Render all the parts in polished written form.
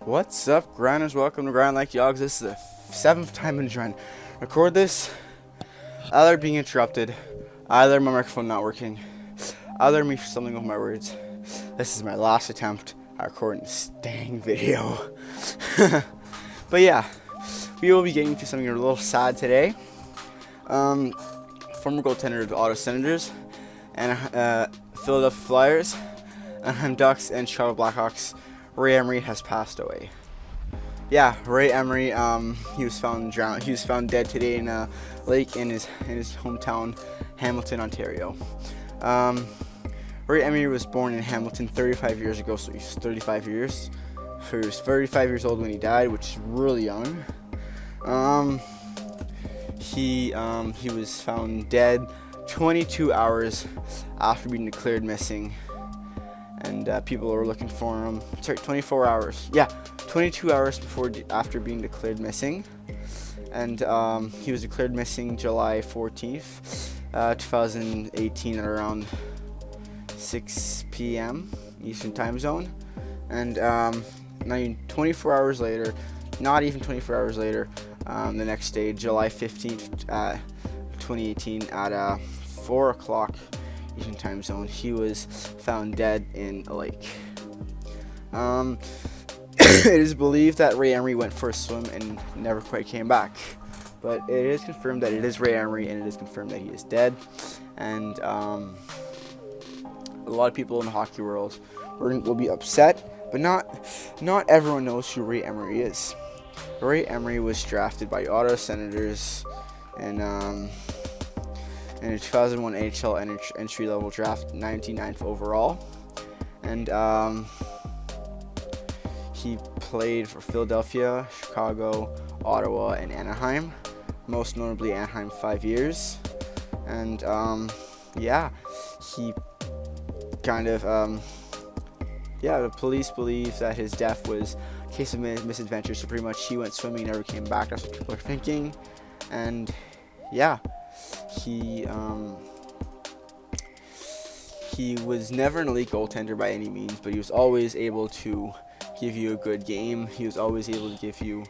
What's up, grinders? Welcome to Grind Like Yogs. This is the 7th time I'm trying to record this. Either being interrupted, either my microphone not working, either me stumbling over my words. This is my last attempt at recording this dang video. But yeah, we will be getting to something a little sad today. Former goaltender of the Ottawa Senators and Philadelphia Flyers, Ducks, and Chicago Blackhawks, Ray Emery has passed away. Yeah, Ray Emery. He was found drowned. He was found dead today in a lake in his hometown, Hamilton, Ontario. Ray Emery was born in Hamilton 35 years ago, so he's 35 years. So he was 35 years old when he died, which is really young. He was found dead 22 hours after being declared missing. And people were looking for him. Sorry, 24 hours. Yeah, 22 hours after being declared missing. And he was declared missing July 14th, 2018 at around 6 p.m. Eastern Time Zone. And not even 24 hours later, the next day, July 15th, 2018 at 4 o'clock Eastern Time Zone, he was found dead in a lake. It is believed that Ray Emery went for a swim and never quite came back, but it is confirmed that it is Ray Emery, and it is confirmed that he is dead. And a lot of people in the hockey world will be upset, but not everyone knows who Ray Emery is. Ray Emery was drafted by Ottawa Senators in a 2001 NHL entry-level draft, 99th overall, and he played for Philadelphia, Chicago, Ottawa, and Anaheim, most notably Anaheim 5 years. And he kind of the police believe that his death was a case of misadventure, so pretty much he went swimming, never came back. That's what people are thinking. And yeah, he was never an elite goaltender by any means, but he was always able to give you a good game. He was always able to give you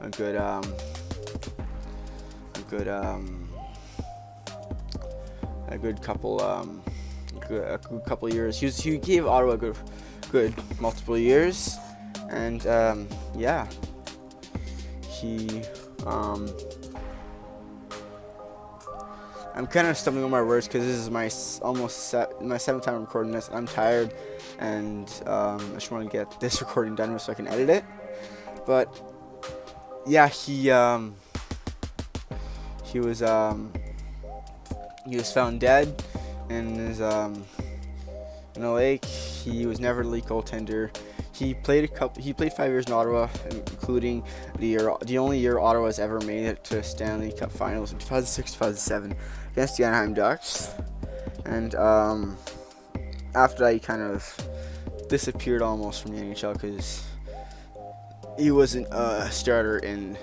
a good couple years. He gave Ottawa a good multiple years, and I'm kind of stumbling on my words because this is my 7th time recording this. I'm tired, and I just want to get this recording done so I can edit it. But yeah, he was found dead in a lake. He was never a elite goaltender. He played 5 years in Ottawa, including the only year Ottawa has ever made it to Stanley Cup Finals in 2006-2007 against the Anaheim Ducks. And after that, he kind of disappeared almost from the NHL because he wasn't a starter in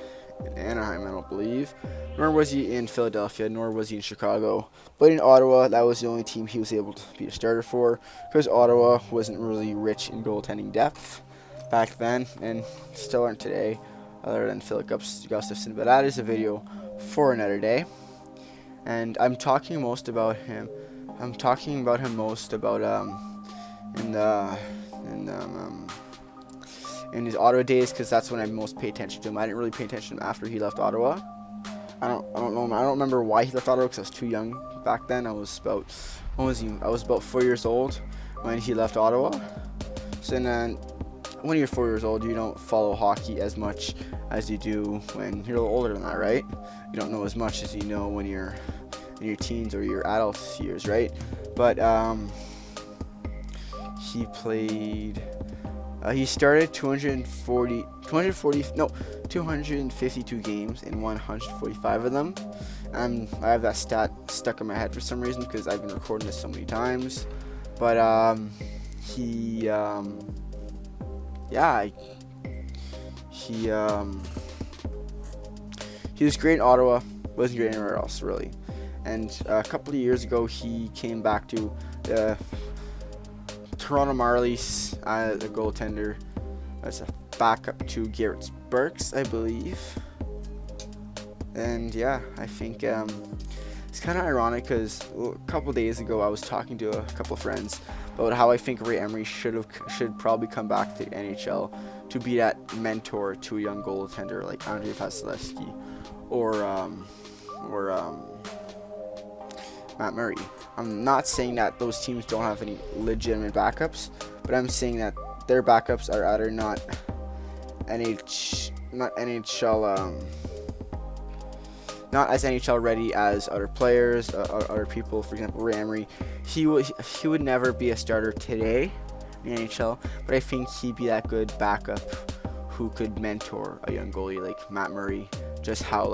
Anaheim, I don't believe. Nor was he in Philadelphia, nor was he in Chicago. But in Ottawa, that was the only team he was able to be a starter for, because Ottawa wasn't really rich in goaltending depth back then, and still aren't today, other than Philip Gustafson. But that is a video for another day. And I'm talking most about him. In his Ottawa days, because that's when I most pay attention to him. I didn't really pay attention to him after he left Ottawa. I don't know. I don't remember why he left Ottawa, because I was too young back then. I was about 4 years old when he left Ottawa. So then, when you're 4 years old, you don't follow hockey as much as you do when you're a little older than that, right? You don't know as much as you know when you're in your teens or your adult years, right? But he played. He started 252 games and won 145 of them. I have that stat stuck in my head for some reason because I've been recording this so many times. But he was great in Ottawa, wasn't great anywhere else really. And a couple of years ago, he came back to the Toronto Marlies as a goaltender. That's a backup to Garrett Burks, I believe. And yeah, I think it's kind of ironic because a couple days ago I was talking to a couple of friends about how I think Ray Emery should probably come back to the NHL to be that mentor to a young goaltender like Andrei Vasilevsky or Matt Murray. I'm not saying that those teams don't have any legitimate backups, but I'm saying that their backups are either not NHL, not as NHL ready as other players, other people. For example, Ray Emery, he would never be a starter today in the NHL, but I think he'd be that good backup who could mentor a young goalie like Matt Murray, just how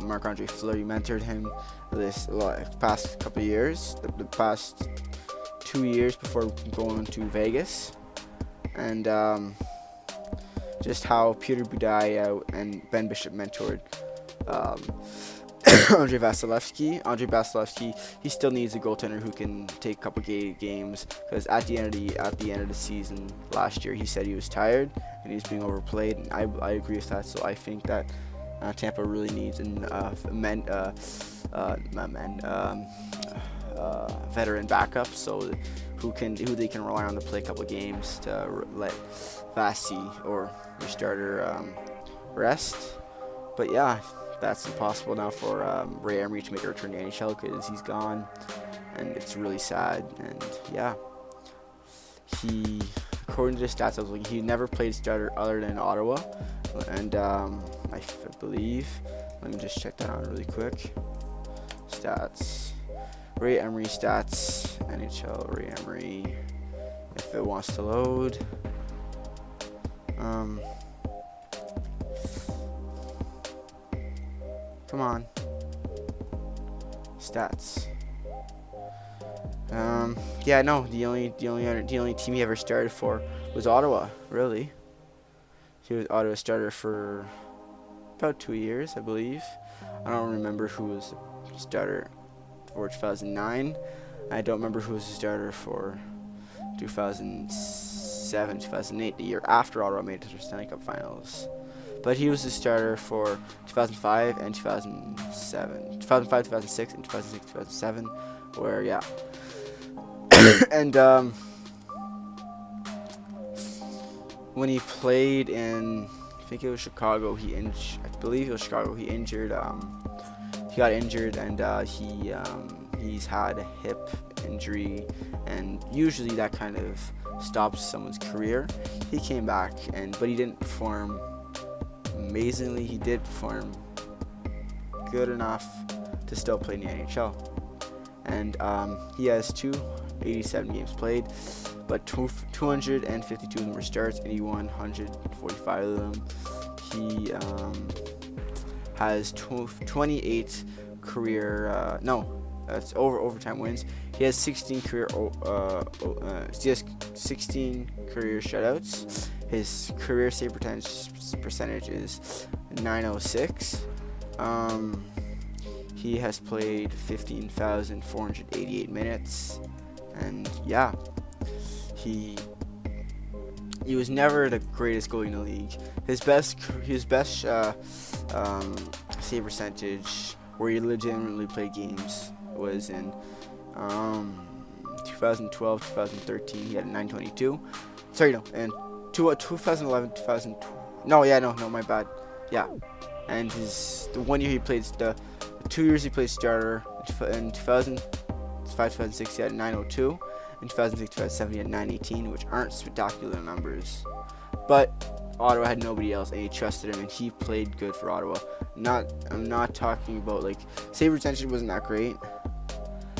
Marc-Andre Fleury mentored him this past couple of years, the past 2 years before going to Vegas, and just how Peter Budaj and Ben Bishop mentored Andrei Vasilevsky. Andrei Vasilevsky, he still needs a goaltender who can take a couple games, because at the end of the season last year, he said he was tired and he was being overplayed, and I agree with that. So I think that Tampa really needs veteran backup, so who they can rely on to play a couple games to let Vasi or your starter rest. But yeah, that's impossible now for Ray Emery to make a return to NHL because he's gone, and it's really sad. And yeah, he, according to the stats, I was like, he never played starter other than Ottawa, and I believe, let me just check that out really quick. Stats, Ray Emery stats, NHL Ray Emery, if it wants to load. Come on. Stats. Yeah, no, the only team he ever started for was Ottawa, really. He was Ottawa starter for about 2 years, I believe. I don't remember who was the starter for 2009. I don't remember who was the starter for 2007, 2008, the year after Ottawa made it to the Stanley Cup Finals. But he was the starter for 2005 and 2007, 2005, 2006, and 2006, 2007, where, yeah. And when he played in, I think it was Chicago, he injured, he got injured, and he's had a hip injury, and usually that kind of stops someone's career. He came back, but he didn't perform amazingly. He did perform good enough to still play in the NHL, and he has 287 games played, but 252 of them were starts, and he won 145 of them. He has 28 career that's overtime wins. He has 16 career shutouts. His career save percentage is .906. He has played 15,488 minutes, and yeah, he was never the greatest goalie in the league. His best save percentage where he legitimately played games was in 2012, 2013. He had a 922. Sorry, no, and 2011, 2012. No, my bad. Yeah, and the 1 year he played, the 2 years he played starter. In 2005, 2006, he had 902. In 2006, 2007, he had 918, which aren't spectacular numbers. But Ottawa had nobody else, and he trusted him, and he played good for Ottawa. I'm not talking about, like, save retention wasn't that great,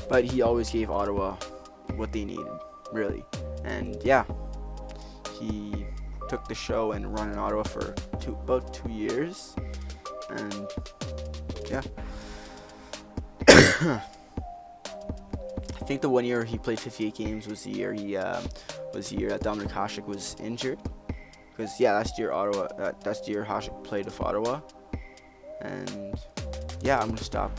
but he always gave Ottawa what they needed, really. And yeah, he took the show and run in Ottawa for about 2 years, and yeah. I think the 1 year he played 58 games was the year that Dominic Hasek was injured. Because yeah, that's the year Hasek played with Ottawa. And yeah, I'm gonna stop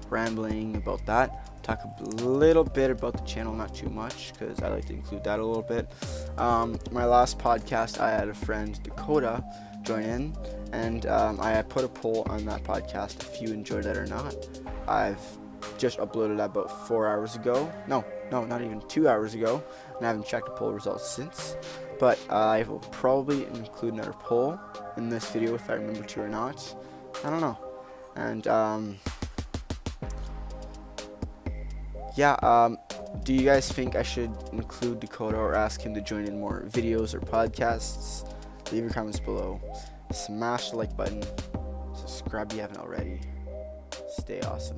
rambling about that. talk a little bit about the channel, not too much, because I like to include that a little bit. My last podcast, I had a friend, Dakota, join in, and I put a poll on that podcast if you enjoyed it or not. I've just uploaded that about 4 hours ago. No, not even 2 hours ago, and I haven't checked the poll results since. But I will probably include another poll in this video if I remember to or not. I don't know. And do you guys think I should include Dakota or ask him to join in more videos or podcasts? Leave your comments below. Smash the like button. Subscribe if you haven't already. Stay awesome.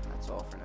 That's all for now.